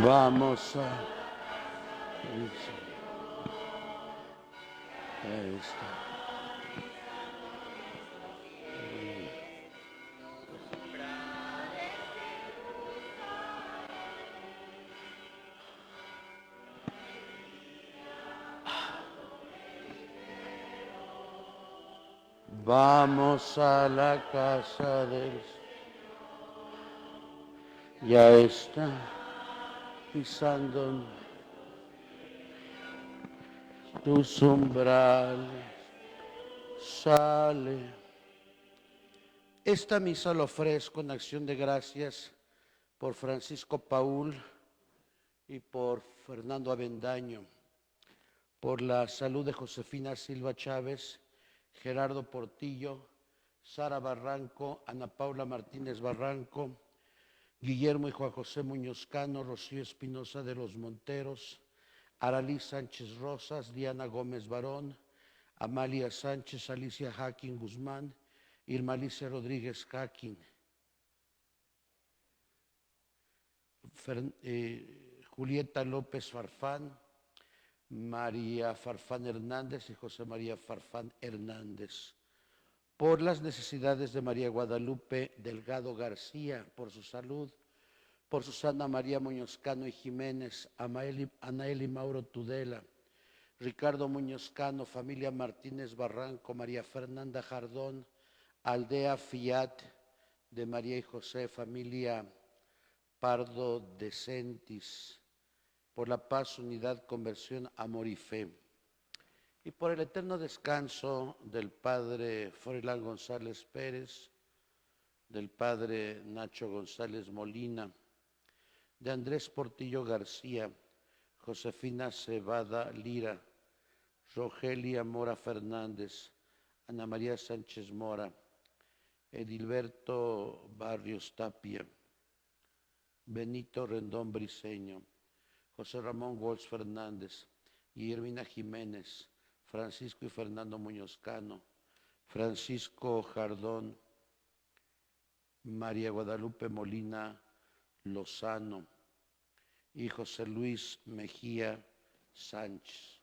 Vamos a... Ahí está. Vamos a la casa del... Ya está pisando tus umbrales. Sale. Esta misa la ofrezco en acción de gracias por Francisco Paul y por Fernando Avendaño, por la salud de Josefina Silva Chávez, Gerardo Portillo, Sara Barranco, Ana Paula Martínez Barranco, Guillermo y Juan José Muñoz Cano, Rocío Espinosa de los Monteros, Aralí Sánchez Rosas, Diana Gómez Barón, Amalia Sánchez, Alicia Jaquín Guzmán, Irma Alicia Rodríguez Jaquín, Julieta López Farfán, María Farfán Hernández y José María Farfán Hernández. Por las necesidades de María Guadalupe Delgado García, por su salud, por Susana María Muñoz Cano y Jiménez, Anaeli Mauro Tudela, Ricardo Muñoz Cano, familia Martínez Barranco, María Fernanda Jardón, Aldea Fiat de María y José, familia Pardo de Sentis, por la paz, unidad, conversión, amor y fe. Y por el eterno descanso del padre Froilán González Pérez, del padre Nacho González Molina, de Andrés Portillo García, Josefina Cebada Lira, Rogelia Mora Fernández, Ana María Sánchez Mora, Edilberto Barrios Tapia, Benito Rendón Briceño, José Ramón Walsh Fernández, Guillermina Jiménez, Francisco y Fernando Muñoz Cano, Francisco Jardón, María Guadalupe Molina Lozano y José Luis Mejía Sánchez.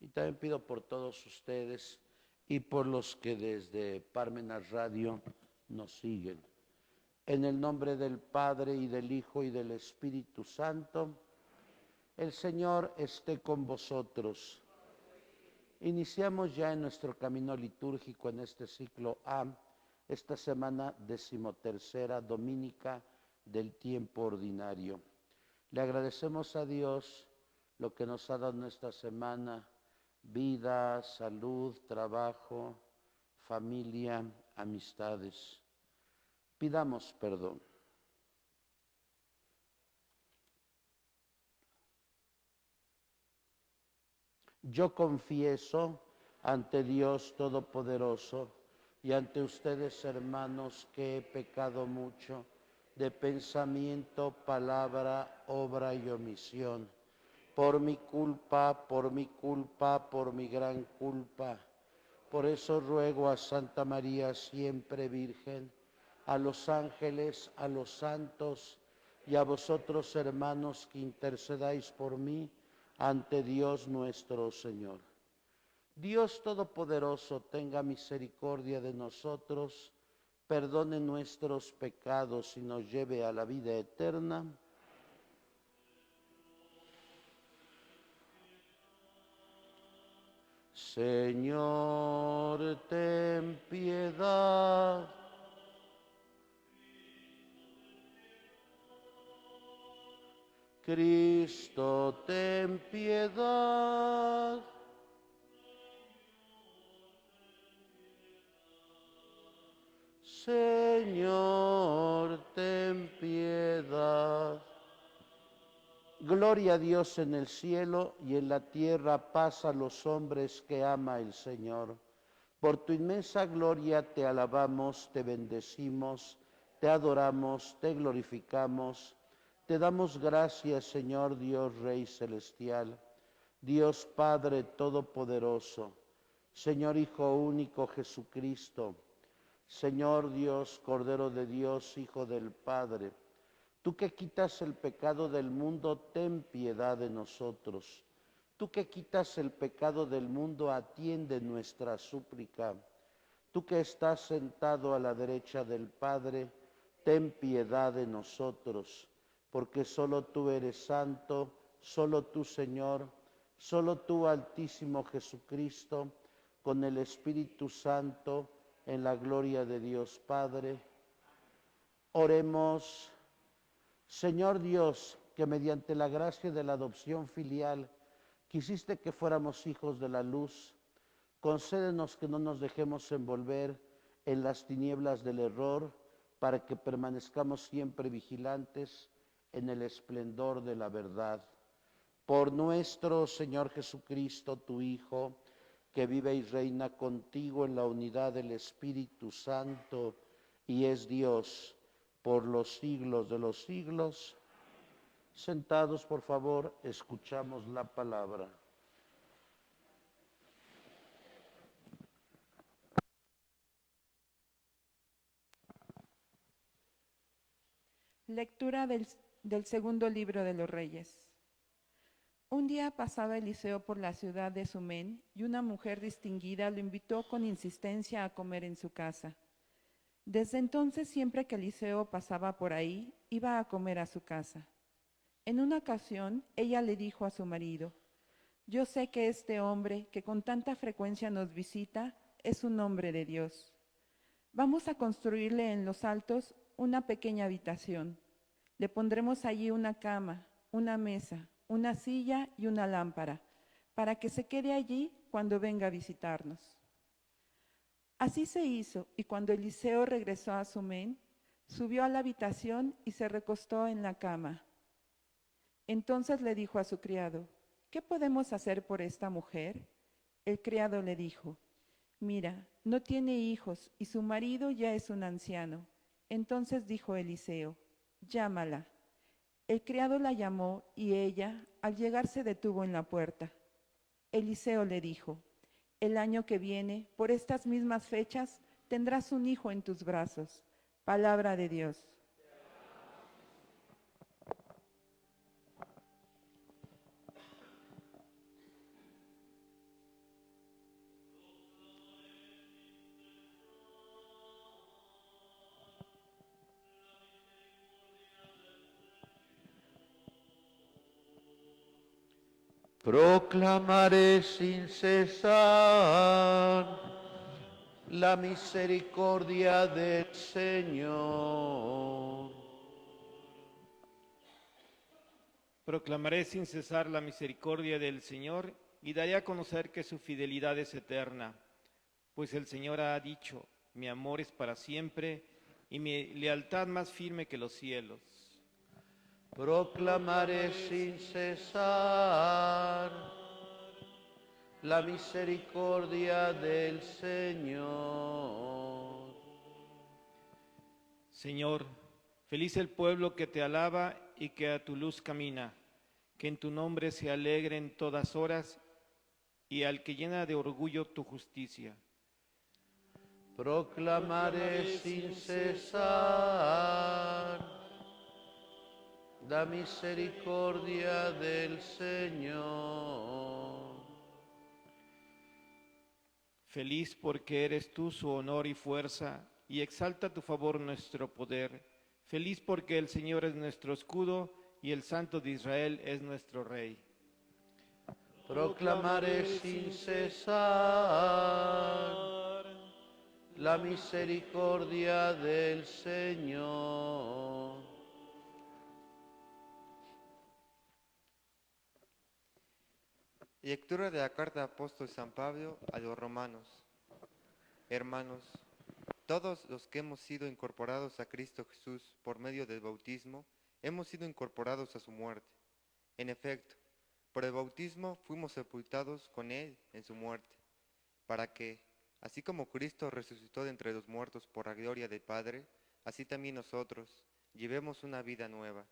Y también pido por todos ustedes y por los que desde Parmenas Radio nos siguen. En el nombre del Padre y del Hijo y del Espíritu Santo, el Señor esté con vosotros. Iniciamos ya en nuestro camino litúrgico en este ciclo A, esta semana 13ª dominica del tiempo ordinario. Le agradecemos a Dios lo que nos ha dado en esta semana: vida, salud, trabajo, familia, amistades. Pidamos perdón. Yo confieso ante Dios Todopoderoso y ante ustedes, hermanos, que he pecado mucho de pensamiento, palabra, obra y omisión. Por mi culpa, por mi culpa, por mi gran culpa. Por eso ruego a Santa María, siempre Virgen, a los ángeles, a los santos y a vosotros, hermanos, que intercedáis por mí ante Dios nuestro Señor. Dios Todopoderoso tenga misericordia de nosotros, perdone nuestros pecados y nos lleve a la vida eterna. Señor, ten piedad. Cristo, ten piedad. Señor, ten piedad. Gloria a Dios en el cielo y en la tierra paz a los hombres que ama el Señor. Por tu inmensa gloria te alabamos, te bendecimos, te adoramos, te glorificamos. Te damos gracias, Señor Dios Rey Celestial, Dios Padre Todopoderoso, Señor Hijo único Jesucristo, Señor Dios, Cordero de Dios, Hijo del Padre, Tú que quitas el pecado del mundo, ten piedad de nosotros. Tú que quitas el pecado del mundo, atiende nuestra súplica. Tú que estás sentado a la derecha del Padre, ten piedad de nosotros, porque solo tú eres santo, solo tú, Señor, solo tú, Altísimo Jesucristo, con el Espíritu Santo, en la gloria de Dios Padre. Oremos. Señor Dios, que mediante la gracia de la adopción filial quisiste que fuéramos hijos de la luz, concédenos que no nos dejemos envolver en las tinieblas del error, para que permanezcamos siempre vigilantes en el esplendor de la verdad. Por nuestro Señor Jesucristo, tu Hijo, que vive y reina contigo en la unidad del Espíritu Santo y es Dios por los siglos de los siglos. Sentados, por favor, escuchamos la palabra. Lectura del segundo libro de los Reyes. Un día pasaba Eliseo por la ciudad de Sumén y una mujer distinguida lo invitó con insistencia a comer en su casa. Desde entonces, siempre que Eliseo pasaba por ahí, iba a comer a su casa. En una ocasión, ella le dijo a su marido: «Yo sé que este hombre que con tanta frecuencia nos visita es un hombre de Dios. Vamos a construirle en los altos una pequeña habitación. Le pondremos allí una cama, una mesa, una silla y una lámpara, para que se quede allí cuando venga a visitarnos». Así se hizo, y cuando Eliseo regresó a Sumén, subió a la habitación y se recostó en la cama. Entonces le dijo a su criado: «¿Qué podemos hacer por esta mujer?». El criado le dijo: «Mira, no tiene hijos y su marido ya es un anciano». Entonces dijo Eliseo: «Llámala». El criado la llamó y ella, al llegar, se detuvo en la puerta. Eliseo le dijo: «El año que viene, por estas mismas fechas, tendrás un hijo en tus brazos». Palabra de Dios. Proclamaré sin cesar la misericordia del Señor. Proclamaré sin cesar la misericordia del Señor y daré a conocer que su fidelidad es eterna, pues el Señor ha dicho: mi amor es para siempre y mi lealtad más firme que los cielos. Proclamaré sin cesar la misericordia del Señor. Señor, feliz el pueblo que te alaba y que a tu luz camina, que en tu nombre se alegre en todas horas y al que llena de orgullo tu justicia. Proclamaré sin cesar la misericordia del Señor. Feliz porque eres tú su honor y fuerza, y exalta tu favor nuestro poder. Feliz porque el Señor es nuestro escudo, y el Santo de Israel es nuestro Rey. Proclamaré sin cesar la misericordia del Señor. Lectura de la carta del apóstol San Pablo a los romanos. Hermanos, todos los que hemos sido incorporados a Cristo Jesús por medio del bautismo, hemos sido incorporados a su muerte. En efecto, por el bautismo fuimos sepultados con Él en su muerte, para que, así como Cristo resucitó de entre los muertos por la gloria del Padre, así también nosotros llevemos una vida nueva.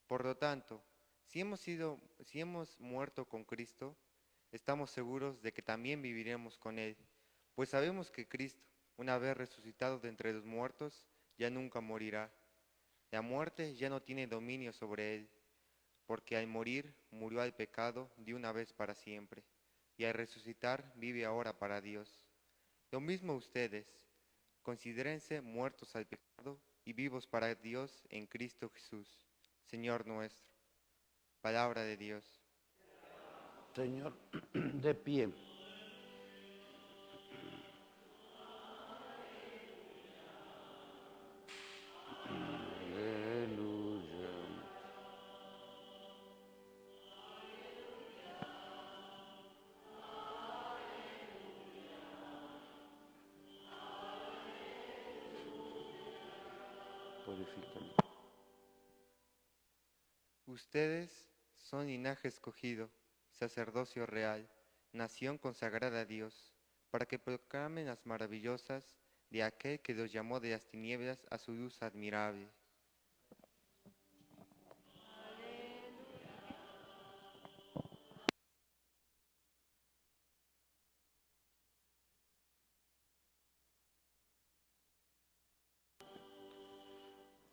Por lo tanto, si hemos muerto con Cristo, estamos seguros de que también viviremos con Él, pues sabemos que Cristo, una vez resucitado de entre los muertos, ya nunca morirá. La muerte ya no tiene dominio sobre él, porque al morir murió al pecado de una vez para siempre, y al resucitar vive ahora para Dios. Lo mismo ustedes, considérense muertos al pecado y vivos para Dios en Cristo Jesús, Señor nuestro. Palabra de Dios. Señor, de pie. Aleluya. Purifícame. Ustedes son linaje escogido, sacerdocio real, nación consagrada a Dios, para que proclamen las maravillosas de aquel que los llamó de las tinieblas a su luz admirable.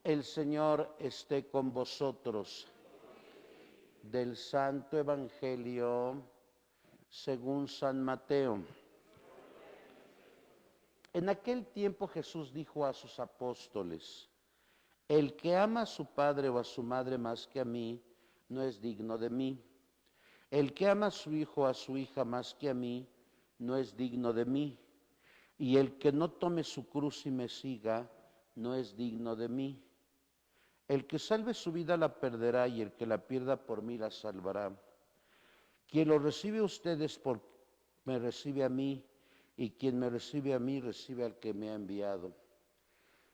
El Señor esté con vosotros. Del Santo Evangelio según San Mateo. En aquel tiempo Jesús dijo a sus apóstoles: el que ama a su padre o a su madre más que a mí, no es digno de mí. El que ama a su hijo o a su hija más que a mí, no es digno de mí. Y el que no tome su cruz y me siga, no es digno de mí. El que salve su vida la perderá, y el que la pierda por mí la salvará. Quien lo recibe a ustedes me recibe a mí, y quien me recibe a mí recibe al que me ha enviado.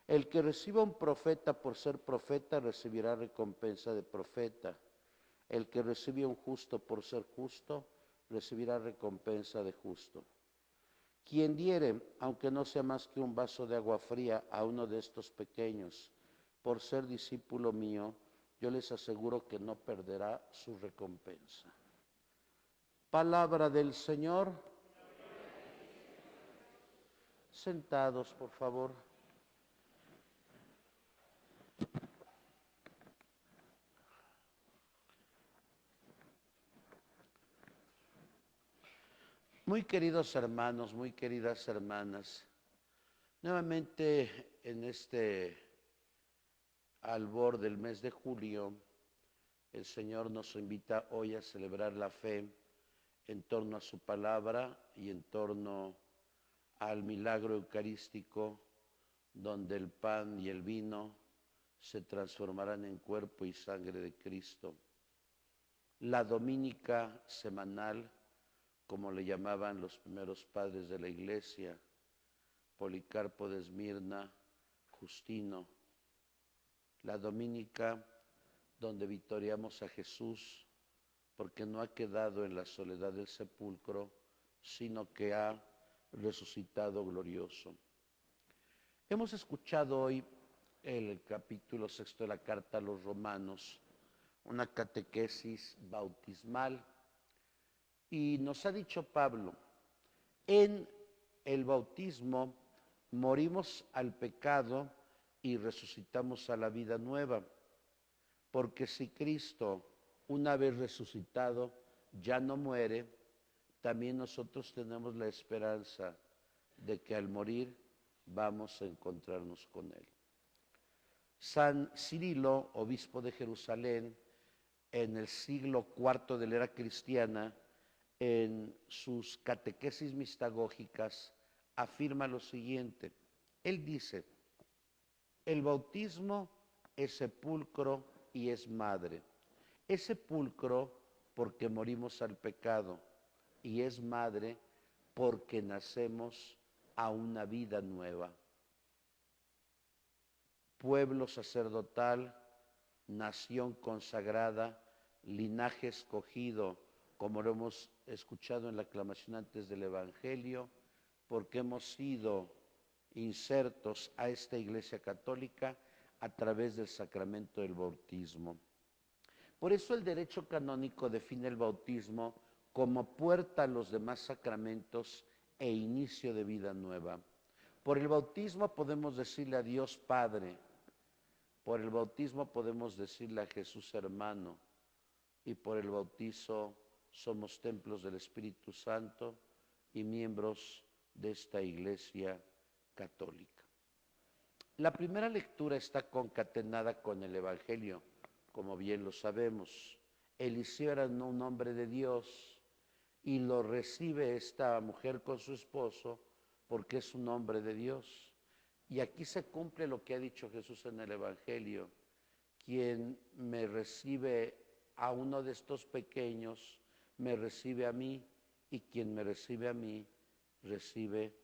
El que reciba a un profeta por ser profeta recibirá recompensa de profeta. El que recibe a un justo por ser justo recibirá recompensa de justo. Quien diere, aunque no sea más que un vaso de agua fría, a uno de estos pequeños, por ser discípulo mío, yo les aseguro que no perderá su recompensa. Palabra del Señor. Sentados, por favor. Muy queridos hermanos, muy queridas hermanas, nuevamente en este albor del mes de julio, el Señor nos invita hoy a celebrar la fe en torno a su palabra y en torno al milagro eucarístico, donde el pan y el vino se transformarán en cuerpo y sangre de Cristo. La domínica semanal, como le llamaban los primeros padres de la Iglesia, Policarpo de Esmirna, Justino. La domínica donde victoriamos a Jesús, porque no ha quedado en la soledad del sepulcro, sino que ha resucitado glorioso. Hemos escuchado hoy el capítulo 6 de la carta a los Romanos, una catequesis bautismal, y nos ha dicho Pablo, en el bautismo morimos al pecado y resucitamos a la vida nueva, porque si Cristo, una vez resucitado, ya no muere, también nosotros tenemos la esperanza de que al morir vamos a encontrarnos con Él. San Cirilo, obispo de Jerusalén, en el siglo IV de la era cristiana, en sus catequesis mistagógicas, afirma lo siguiente. Él dice: el bautismo es sepulcro y es madre. Es sepulcro porque morimos al pecado, y es madre porque nacemos a una vida nueva. Pueblo sacerdotal, nación consagrada, linaje escogido, como lo hemos escuchado en la aclamación antes del Evangelio, porque hemos sido insertos a esta Iglesia Católica a través del sacramento del bautismo. Por eso el derecho canónico define el bautismo como puerta a los demás sacramentos e inicio de vida nueva. Por el bautismo podemos decirle a Dios Padre, Por el bautismo podemos decirle a Jesús hermano, y por el bautizo somos templos del Espíritu Santo y miembros de esta Iglesia católica. La primera lectura está concatenada con el Evangelio, como bien lo sabemos. Eliseo era un hombre de Dios y lo recibe esta mujer con su esposo porque es un hombre de Dios. Y aquí se cumple lo que ha dicho Jesús en el Evangelio. Quien me recibe a uno de estos pequeños, me recibe a mí, y quien me recibe a mí, recibe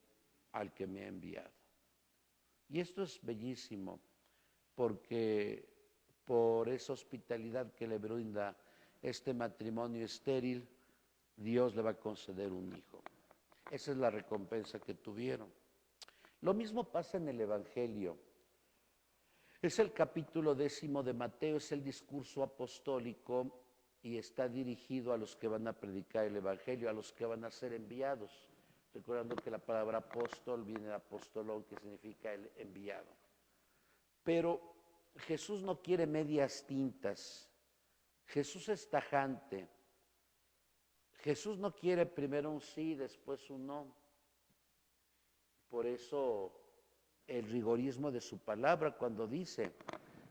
al que me ha enviado. Y esto es bellísimo, porque por esa hospitalidad que le brinda este matrimonio estéril, Dios le va a conceder un hijo. Esa es la recompensa que tuvieron. Lo mismo pasa en el Evangelio. Es el capítulo 10 de Mateo, es el discurso apostólico y está dirigido a los que van a predicar el Evangelio, a los que van a ser enviados. Recordando que la palabra apóstol viene de apostolón, que significa el enviado. Pero Jesús no quiere medias tintas. Jesús es tajante. Jesús no quiere primero un sí, después un no. Por eso el rigorismo de su palabra cuando dice,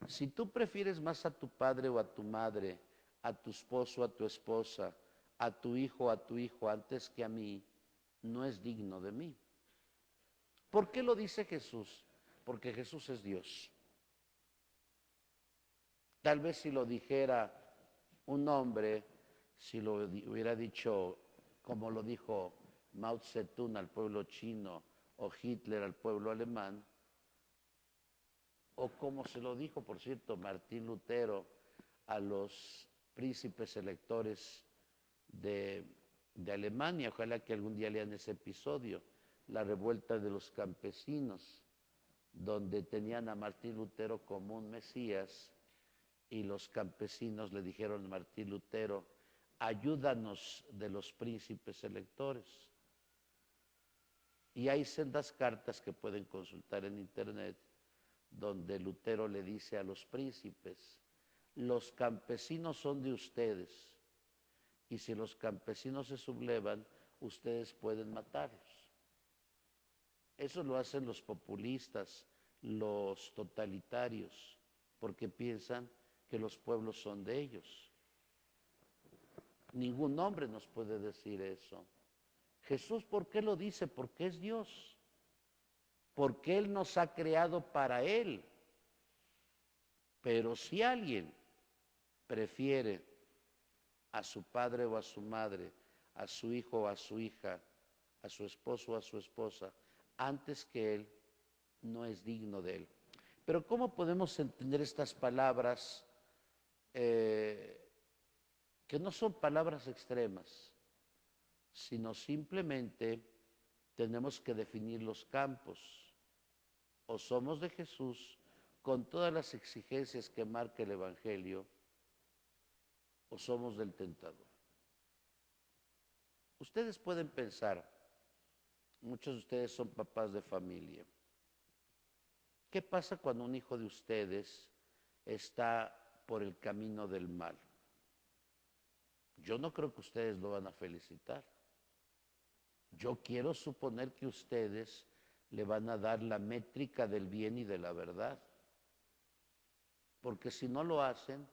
si tú prefieres más a tu padre o a tu madre, a tu esposo o a tu esposa, a tu hijo o a tu hijo antes que a mí, no es digno de mí. ¿Por qué lo dice Jesús? Porque Jesús es Dios. Tal vez si lo dijera un hombre, si lo hubiera dicho como lo dijo Mao Zedong al pueblo chino o Hitler al pueblo alemán, o como se lo dijo, por cierto, Martín Lutero a los príncipes electores de Alemania. Ojalá que algún día lean ese episodio, la revuelta de los campesinos, donde tenían a Martín Lutero como un Mesías y los campesinos le dijeron a Martín Lutero, ayúdanos de los príncipes electores. Y hay sendas cartas que pueden consultar en internet, donde Lutero le dice a los príncipes, los campesinos son de ustedes, y si los campesinos se sublevan, ustedes pueden matarlos. Eso lo hacen los populistas, los totalitarios, porque piensan que los pueblos son de ellos. Ningún hombre nos puede decir eso. Jesús, ¿por qué lo dice? Porque es Dios. Porque Él nos ha creado para Él. Pero si alguien prefiere a su padre o a su madre, a su hijo o a su hija, a su esposo o a su esposa, antes que Él, no es digno de Él. Pero ¿cómo podemos entender estas palabras que no son palabras extremas, sino simplemente tenemos que definir los campos? O somos de Jesús con todas las exigencias que marca el Evangelio, o somos del tentador. Ustedes pueden pensar, muchos de ustedes son papás de familia, ¿qué pasa cuando un hijo de ustedes está por el camino del mal? Yo no creo que ustedes lo van a felicitar. Yo quiero suponer que ustedes le van a dar la métrica del bien y de la verdad. Porque si no lo hacen,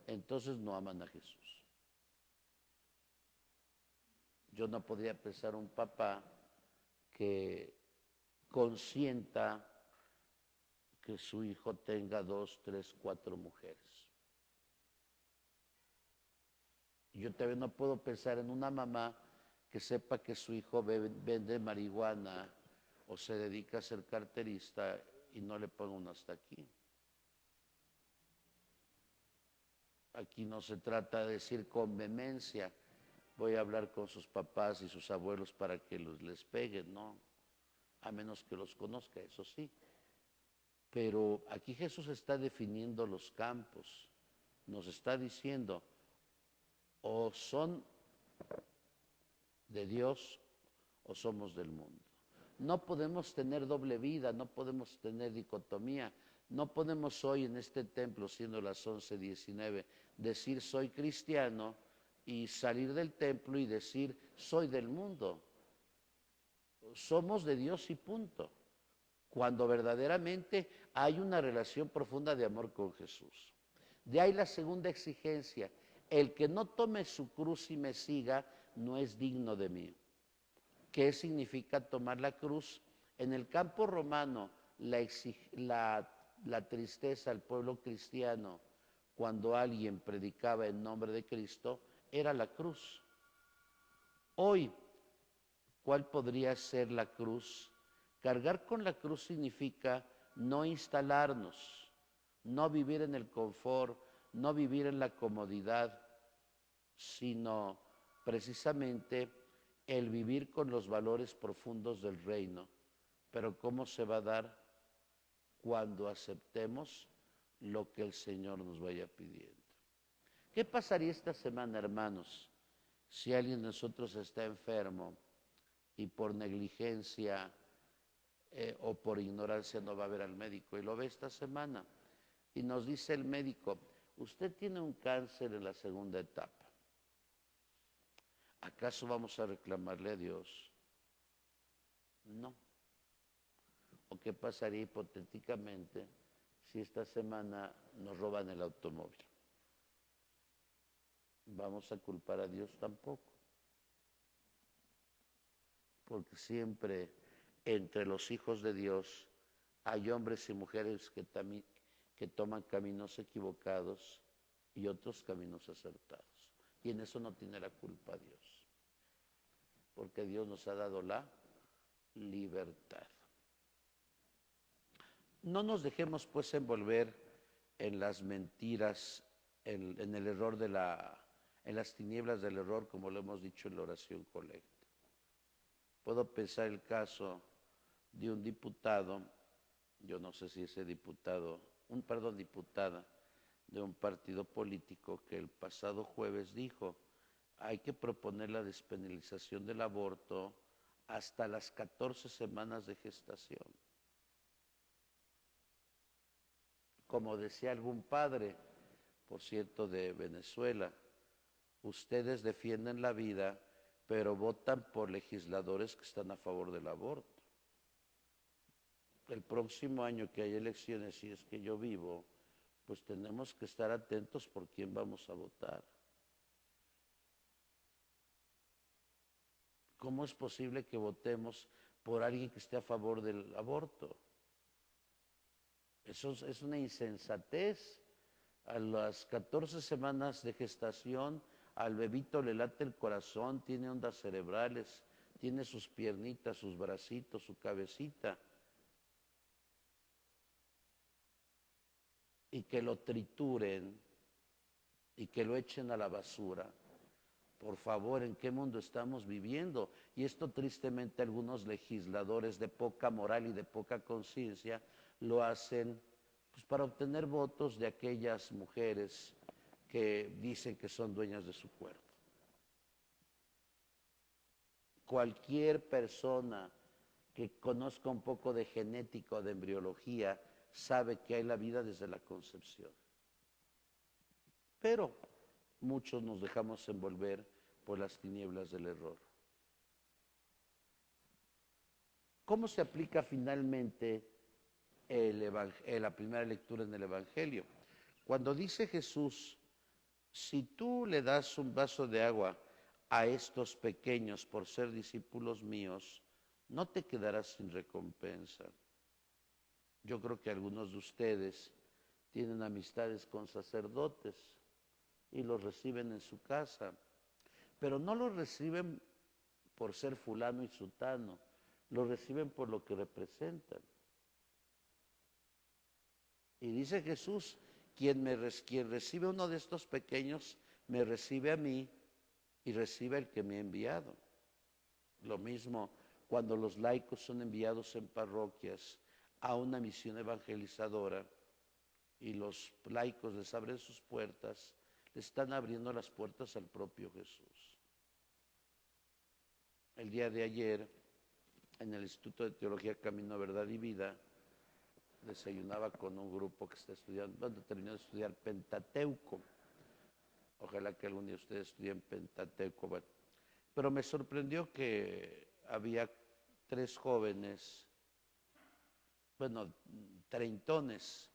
entonces no aman a Jesús. Yo no podría pensar un papá que consienta que su hijo tenga 2, 3, 4 mujeres. Yo también no puedo pensar en una mamá que sepa que su hijo vende marihuana o se dedica a ser carterista y no le ponga un hasta aquí. Aquí no se trata de decir con vehemencia, voy a hablar con sus papás y sus abuelos para que les peguen, no, a menos que los conozca, eso sí. Pero aquí Jesús está definiendo los campos, nos está diciendo, o son de Dios o somos del mundo. No podemos tener doble vida, no podemos tener dicotomía, No podemos hoy en este templo, siendo las 11:19, decir soy cristiano y salir del templo y decir soy del mundo. Somos de Dios y punto. Cuando verdaderamente hay una relación profunda de amor con Jesús. De ahí la segunda exigencia: el que no tome su cruz y me siga no es digno de mí. ¿Qué significa tomar la cruz? En el campo romano, la tristeza al pueblo cristiano cuando alguien predicaba en nombre de Cristo era la cruz. Hoy, ¿cuál podría ser la cruz? Cargar con la cruz significa no instalarnos, no vivir en el confort, no vivir en la comodidad, sino precisamente el vivir con los valores profundos del reino. Pero ¿cómo se va a dar? Cuando aceptemos lo que el Señor nos vaya pidiendo. ¿Qué pasaría esta semana, hermanos, si alguien de nosotros está enfermo y por negligencia o por ignorancia no va a ver al médico y lo ve esta semana y nos dice el médico, usted tiene un cáncer en la segunda etapa? ¿Acaso vamos a reclamarle a Dios? No. ¿O qué pasaría hipotéticamente si esta semana nos roban el automóvil? ¿Vamos a culpar a Dios? Tampoco. Porque siempre entre los hijos de Dios hay hombres y mujeres que toman caminos equivocados y otros caminos acertados. Y en eso no tiene la culpa Dios. Porque Dios nos ha dado la libertad. No nos dejemos pues envolver en las mentiras, en el error en las tinieblas del error, como lo hemos dicho en la oración colecta. Puedo pensar el caso de un diputado, yo no sé si ese diputada de un partido político que el pasado jueves dijo, hay que proponer la despenalización del aborto hasta las 14 semanas de gestación. Como decía algún padre, por cierto, de Venezuela, ustedes defienden la vida, pero votan por legisladores que están a favor del aborto. El próximo año que hay elecciones, si es que yo vivo, pues tenemos que estar atentos por quién vamos a votar. ¿Cómo es posible que votemos por alguien que esté a favor del aborto? Eso es una insensatez. A las 14 semanas de gestación, al bebito le late el corazón, tiene ondas cerebrales, tiene sus piernitas, sus bracitos, su cabecita. Y que lo trituren y que lo echen a la basura. Por favor, ¿en qué mundo estamos viviendo? Y esto tristemente algunos legisladores de poca moral y de poca conciencia lo hacen pues, para obtener votos de aquellas mujeres que dicen que son dueñas de su cuerpo. Cualquier persona que conozca un poco de genética o de embriología sabe que hay la vida desde la concepción. Pero muchos nos dejamos envolver por las tinieblas del error. ¿Cómo se aplica finalmente la primera lectura en el Evangelio? Cuando dice Jesús, si tú le das un vaso de agua a estos pequeños por ser discípulos míos, no te quedarás sin recompensa. Yo creo que algunos de ustedes tienen amistades con sacerdotes y los reciben en su casa, pero no los reciben por ser fulano y sutano, los reciben por lo que representan. Y dice Jesús, quien recibe uno de estos pequeños, me recibe a mí y recibe al que me ha enviado. Lo mismo cuando los laicos son enviados en parroquias a una misión evangelizadora y los laicos les abren sus puertas, le están abriendo las puertas al propio Jesús. El día de ayer, en el Instituto de Teología Camino, Verdad y Vida, desayunaba con un grupo que está estudiando, bueno, terminó de estudiar Pentateuco. Ojalá que algún día ustedes estudien Pentateuco. Bueno, pero me sorprendió que había 3 jóvenes, bueno, treintones.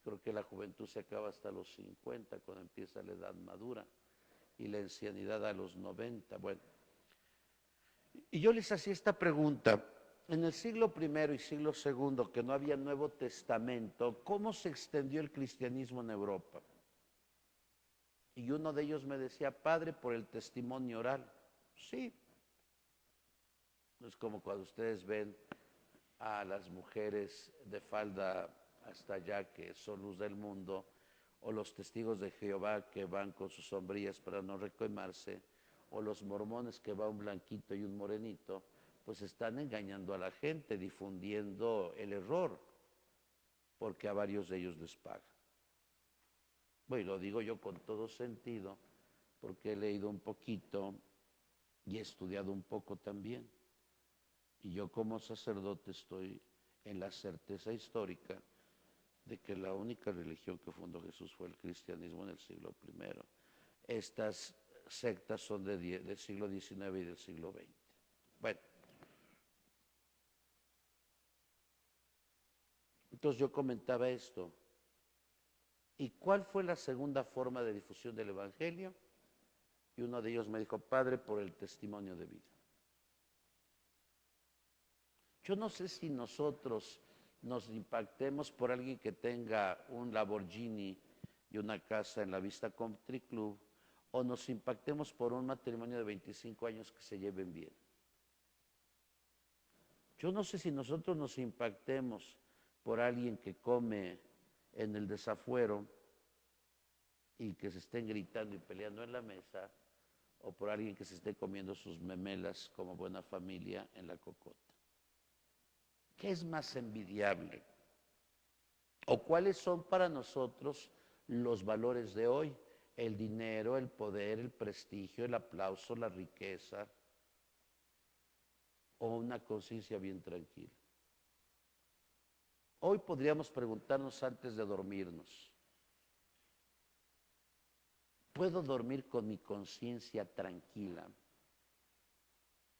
Creo que la juventud se acaba hasta los 50, cuando empieza la edad madura, y la ancianidad a los 90. Bueno, y yo les hacía esta pregunta. En el siglo I y siglo II, que no había Nuevo Testamento, ¿cómo se extendió el cristianismo en Europa? Y uno de ellos me decía, padre, por el testimonio oral. Sí. Es como cuando ustedes ven a las mujeres de falda hasta allá, que son luz del mundo, o los testigos de Jehová que van con sus sombrillas para no requemarse, o los mormones que va un blanquito y un morenito, pues están engañando a la gente, difundiendo el error, porque a varios de ellos les pagan. Bueno, lo digo yo con todo sentido, porque he leído un poquito y he estudiado un poco también. Y yo como sacerdote estoy en la certeza histórica de que la única religión que fundó Jesús fue el cristianismo en el siglo I. Estas sectas son del siglo XIX y del siglo XX. Bueno, entonces yo comentaba esto. ¿Y cuál fue la segunda forma de difusión del Evangelio? Y uno de ellos me dijo, padre, por el testimonio de vida. Yo no sé si nosotros nos impactemos por alguien que tenga un Lamborghini y una casa en la Vista Country Club, o nos impactemos por un matrimonio de 25 años que se lleven bien. Yo no sé si nosotros nos impactemos por alguien que come en el desafuero y que se estén gritando y peleando en la mesa, o por alguien que se esté comiendo sus memelas como buena familia en la cocota. ¿Qué es más envidiable? ¿O cuáles son para nosotros los valores de hoy? El dinero, el poder, el prestigio, el aplauso, la riqueza, o una conciencia bien tranquila. Hoy podríamos preguntarnos antes de dormirnos, ¿puedo dormir con mi conciencia tranquila?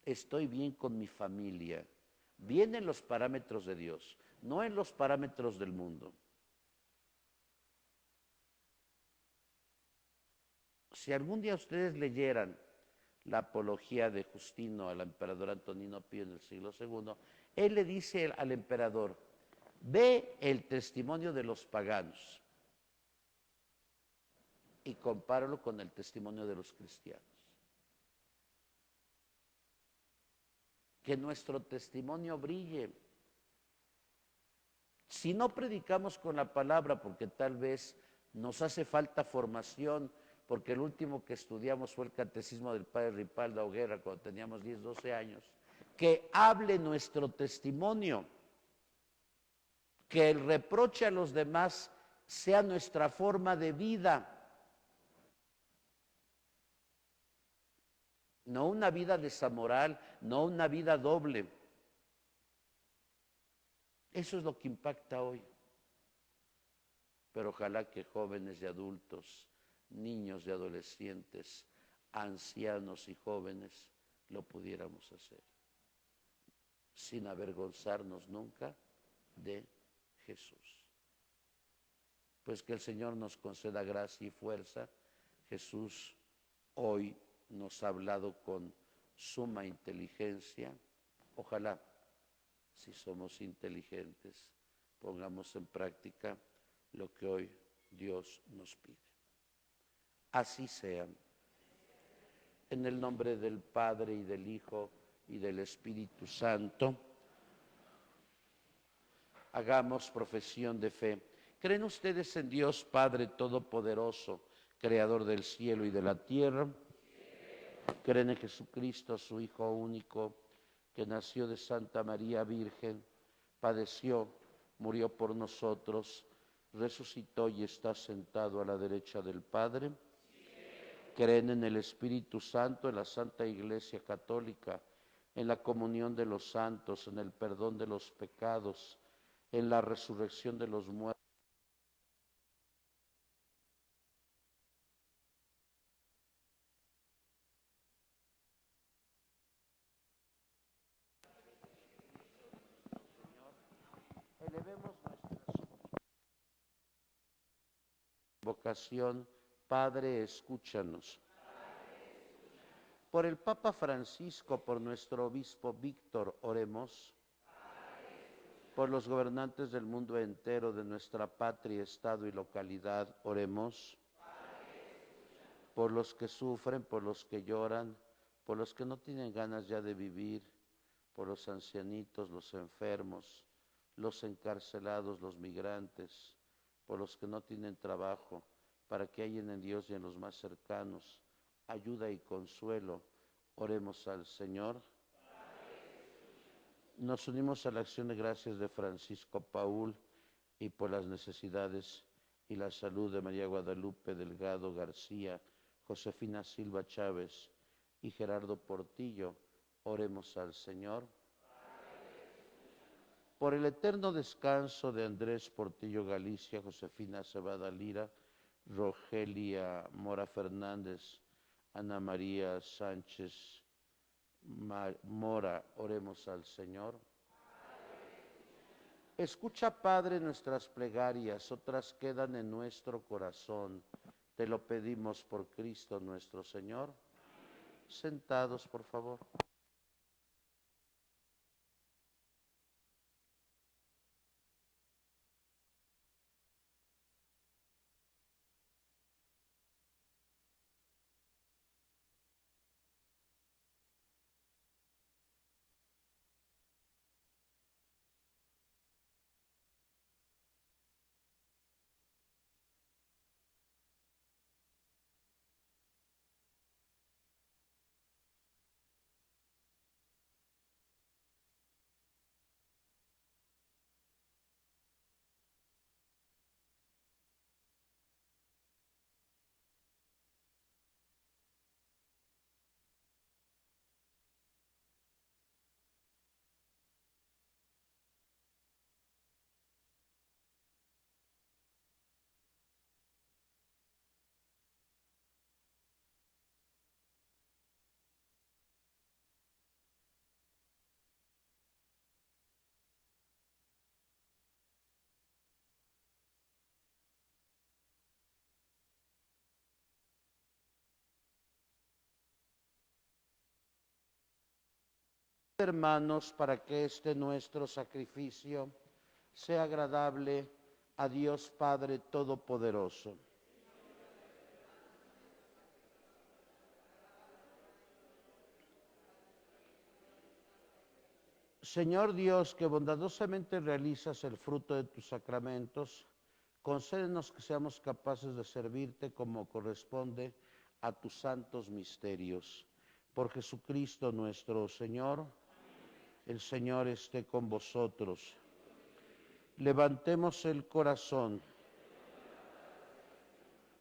¿Estoy bien con mi familia? Bien en los parámetros de Dios, no en los parámetros del mundo. Si algún día ustedes leyeran la apología de Justino al emperador Antonino Pío en el siglo II, él le dice al emperador, ve el testimonio de los paganos y compáralo con el testimonio de los cristianos. Que nuestro testimonio brille. Si no predicamos con la palabra, porque tal vez nos hace falta formación, porque el último que estudiamos fue el catecismo del padre Ripalda Hoguera cuando teníamos 10, 12 años, que hable nuestro testimonio, que el reproche a los demás sea nuestra forma de vida, no una vida desamoral, no una vida doble. Eso es lo que impacta hoy. Pero ojalá que jóvenes y adultos, niños y adolescentes, ancianos y jóvenes, lo pudiéramos hacer, sin avergonzarnos nunca de Jesús. Pues que el Señor nos conceda gracia y fuerza. Jesús hoy nos ha hablado con suma inteligencia. Ojalá, si somos inteligentes, pongamos en práctica lo que hoy Dios nos pide. Así sea. En el nombre del Padre y del Hijo y del Espíritu Santo, hagamos profesión de fe. ¿Creen ustedes en Dios Padre Todopoderoso, Creador del cielo y de la tierra? ¿Creen en Jesucristo, su Hijo único, que nació de Santa María Virgen, padeció, murió por nosotros, resucitó y está sentado a la derecha del Padre? ¿Creen en el Espíritu Santo, en la Santa Iglesia Católica, en la comunión de los santos, en el perdón de los pecados, en la resurrección de los muertos. Elevemos nuestras vocación, Padre, escúchanos. Por el Papa Francisco, por nuestro obispo Víctor, oremos. Por los gobernantes del mundo entero, de nuestra patria, estado y localidad, oremos. Por los que sufren, por los que lloran, por los que no tienen ganas ya de vivir, por los ancianitos, los enfermos, los encarcelados, los migrantes, por los que no tienen trabajo, para que hallen en Dios y en los más cercanos ayuda y consuelo. Oremos al Señor. Nos unimos a la acción de gracias de Francisco Paul y por las necesidades y la salud de María Guadalupe Delgado García, Josefina Silva Chávez y Gerardo Portillo. Oremos al Señor. Por el eterno descanso de Andrés Portillo Galicia, Josefina Cebada Lira, Rogelia Mora Fernández, Ana María Sánchez Mora, oremos al Señor. Escucha, Padre, nuestras plegarias, otras quedan en nuestro corazón. Te lo pedimos por Cristo nuestro Señor. Sentados, por favor. Hermanos, para que este nuestro sacrificio sea agradable a Dios Padre Todopoderoso. Señor Dios, que bondadosamente realizas el fruto de tus sacramentos, concédenos que seamos capaces de servirte como corresponde a tus santos misterios. Por Jesucristo nuestro Señor. El Señor esté con vosotros. Levantemos el corazón.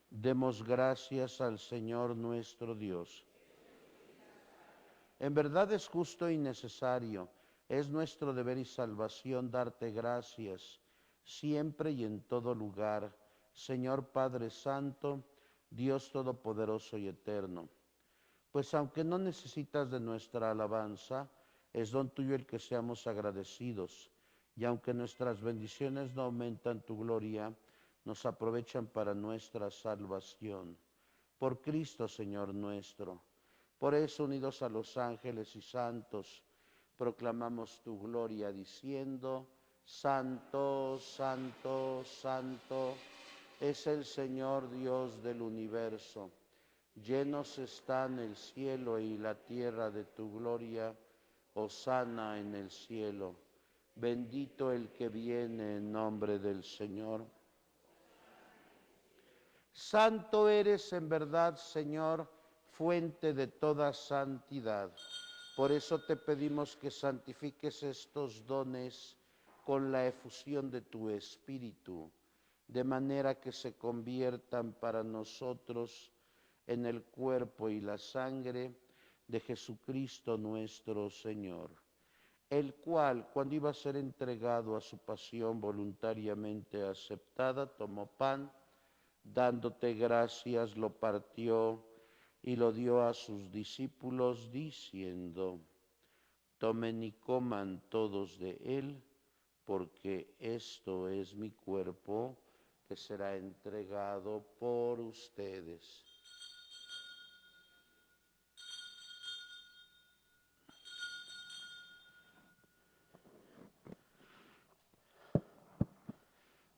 Demos gracias al Señor nuestro Dios. En verdad es justo y necesario, es nuestro deber y salvación darte gracias, siempre y en todo lugar, Señor Padre Santo, Dios Todopoderoso y Eterno. Pues aunque no necesitas de nuestra alabanza, es don tuyo el que seamos agradecidos, y aunque nuestras bendiciones no aumentan tu gloria, nos aprovechan para nuestra salvación. Por Cristo, Señor nuestro. Por eso, unidos a los ángeles y santos, proclamamos tu gloria diciendo: Santo, Santo, Santo, es el Señor Dios del universo. Llenos están el cielo y la tierra de tu gloria. Hosana en el cielo. Bendito el que viene en nombre del Señor. Santo eres en verdad, Señor, fuente de toda santidad. Por eso te pedimos que santifiques estos dones con la efusión de tu Espíritu, de manera que se conviertan para nosotros en el cuerpo y la sangre de Jesucristo nuestro Señor. el cual, cuando iba a ser entregado a su pasión voluntariamente aceptada, tomó pan, dándote gracias, lo partió y lo dio a sus discípulos, diciendo: tomen y coman todos de él, porque esto es mi cuerpo que será entregado por ustedes.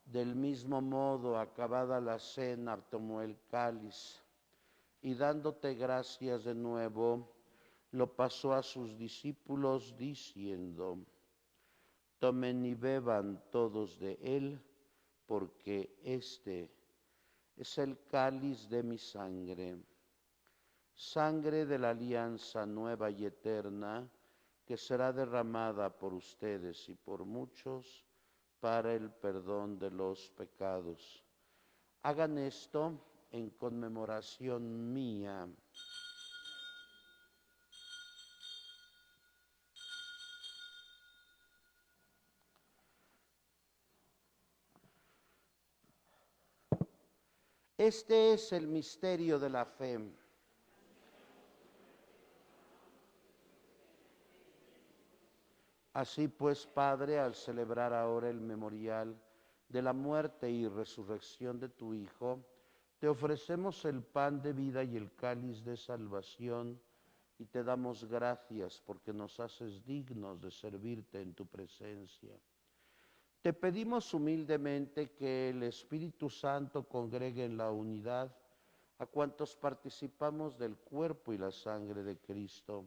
Del mismo modo, acabada la cena, tomó el cáliz y dándote gracias de nuevo, lo pasó a sus discípulos diciendo: tomen y beban todos de él, porque este es el cáliz de mi sangre, sangre de la alianza nueva y eterna, que será derramada por ustedes y por muchos para el perdón de los pecados. Hagan esto en conmemoración mía. Este es el misterio de la fe. Así pues, Padre, al celebrar ahora el memorial de la muerte y resurrección de tu Hijo, te ofrecemos el pan de vida y el cáliz de salvación, y te damos gracias porque nos haces dignos de servirte en tu presencia. Te pedimos humildemente que el Espíritu Santo congregue en la unidad a cuantos participamos del cuerpo y la sangre de Cristo.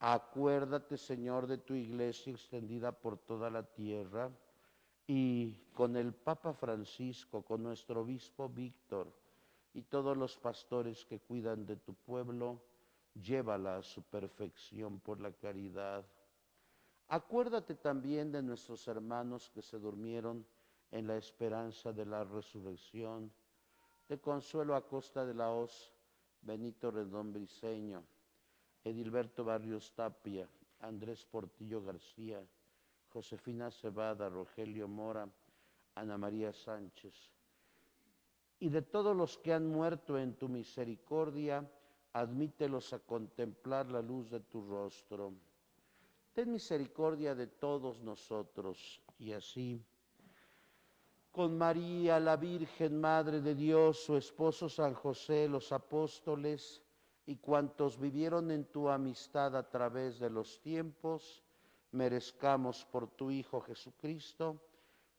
Acuérdate, Señor, de tu iglesia extendida por toda la tierra y con el Papa Francisco, con nuestro obispo Víctor y todos los pastores que cuidan de tu pueblo, llévala a su perfección por la caridad. Acuérdate también de nuestros hermanos que se durmieron en la esperanza de la resurrección. Te consuelo Acosta de la Hoz, Benito Redón Briceño, Edilberto Barrios Tapia, Andrés Portillo García, Josefina Cebada, Rogelio Mora, Ana María Sánchez. Y de todos los que han muerto en tu misericordia, admítelos a contemplar la luz de tu rostro. Ten misericordia de todos nosotros, y así, con María, la Virgen Madre de Dios, su esposo San José, los apóstoles y cuantos vivieron en tu amistad a través de los tiempos, merezcamos por tu Hijo Jesucristo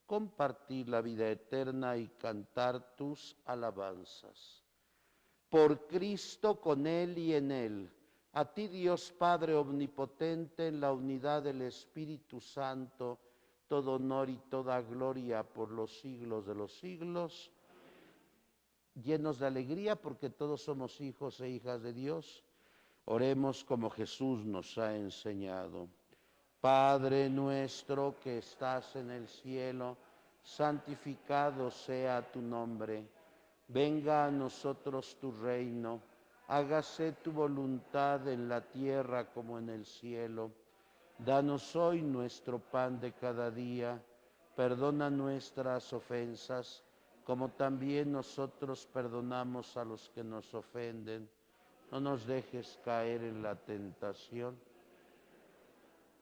compartir la vida eterna y cantar tus alabanzas. Por Cristo, con Él y en Él, a ti Dios Padre omnipotente, en la unidad del Espíritu Santo, todo honor y toda gloria por los siglos de los siglos, llenos de alegría porque todos somos hijos e hijas de Dios. Oremos como Jesús nos ha enseñado. Padre nuestro que estás en el cielo, santificado sea tu nombre. Venga a nosotros tu reino, hágase tu voluntad en la tierra como en el cielo. Danos hoy nuestro pan de cada día, perdona nuestras ofensas, como también nosotros perdonamos a los que nos ofenden. No nos dejes caer en la tentación.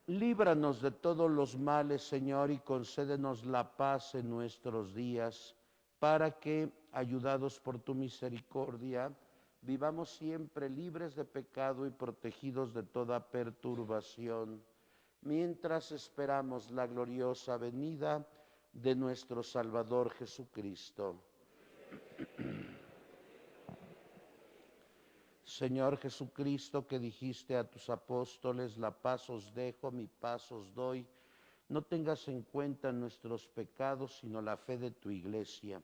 Líbranos de todos los males, Señor, y concédenos la paz en nuestros días, para que, ayudados por tu misericordia, vivamos siempre libres de pecado y protegidos de toda perturbación, mientras esperamos la gloriosa venida de nuestro Salvador Jesucristo. Señor Jesucristo, que dijiste a tus apóstoles: la paz os dejo, mi paz os doy, no tengas en cuenta nuestros pecados, sino la fe de tu iglesia.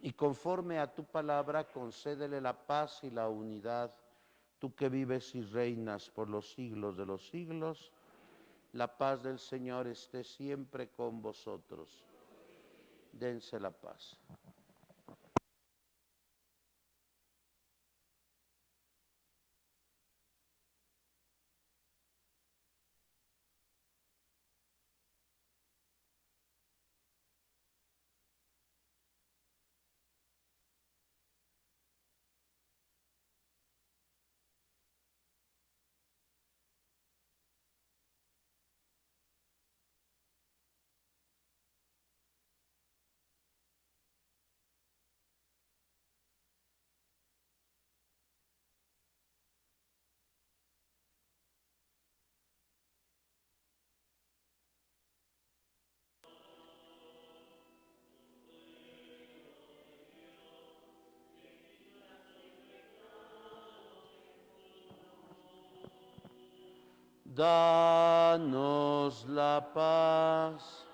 Y conforme a tu palabra, concédele la paz y la unidad, tú que vives y reinas por los siglos de los siglos. La paz del Señor esté siempre con vosotros. Dense la paz. Danos la paz.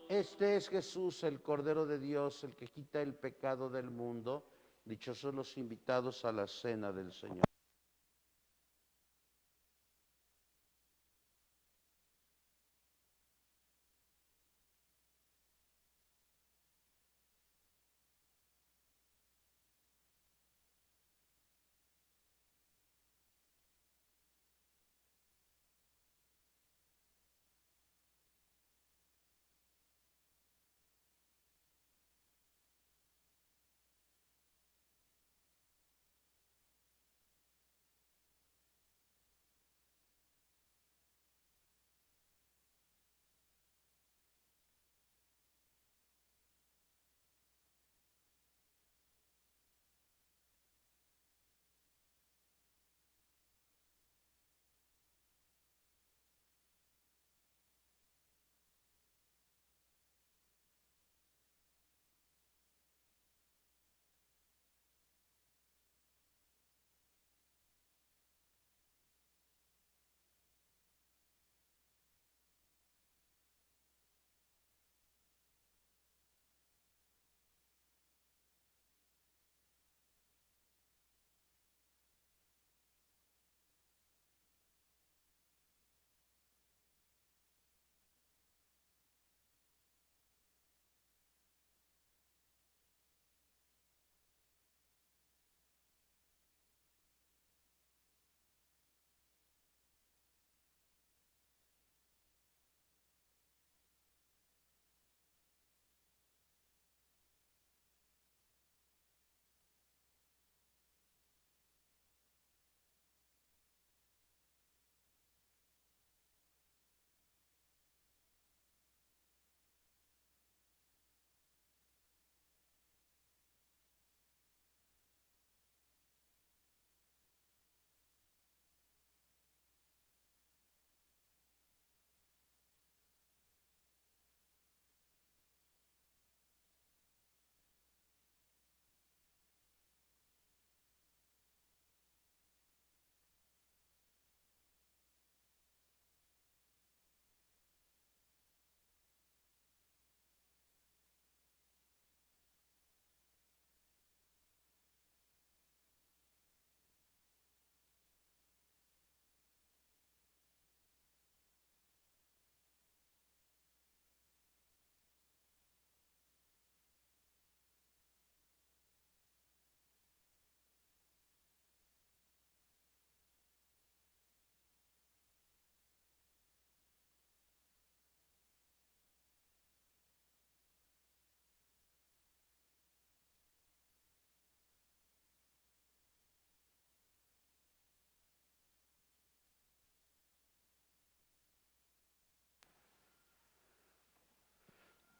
Este es Jesús, el Cordero de Dios, el que quita el pecado del mundo. Dichosos los invitados a la cena del Señor.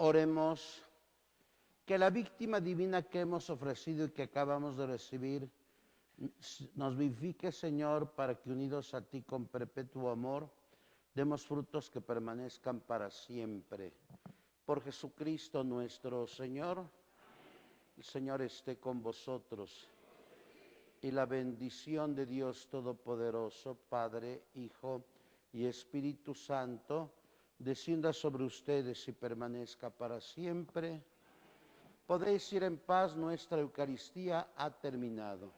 Oremos. Que la víctima divina que hemos ofrecido y que acabamos de recibir nos vivifique, Señor, para que unidos a ti con perpetuo amor, demos frutos que permanezcan para siempre. Por Jesucristo nuestro Señor, el Señor esté con vosotros. Y la bendición de Dios Todopoderoso, Padre, Hijo y Espíritu Santo, descienda sobre ustedes y permanezca para siempre. Podéis ir en paz, nuestra Eucaristía ha terminado.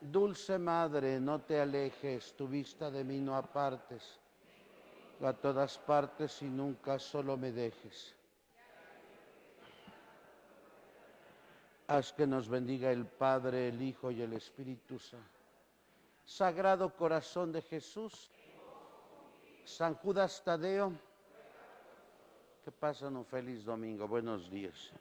Dulce Madre, no te alejes, tu vista de mí no apartes. A todas partes y nunca solo me dejes. Haz que nos bendiga el Padre, el Hijo y el Espíritu Santo. Sagrado Corazón de Jesús, San Judas Tadeo, que pasen un feliz domingo. Buenos días.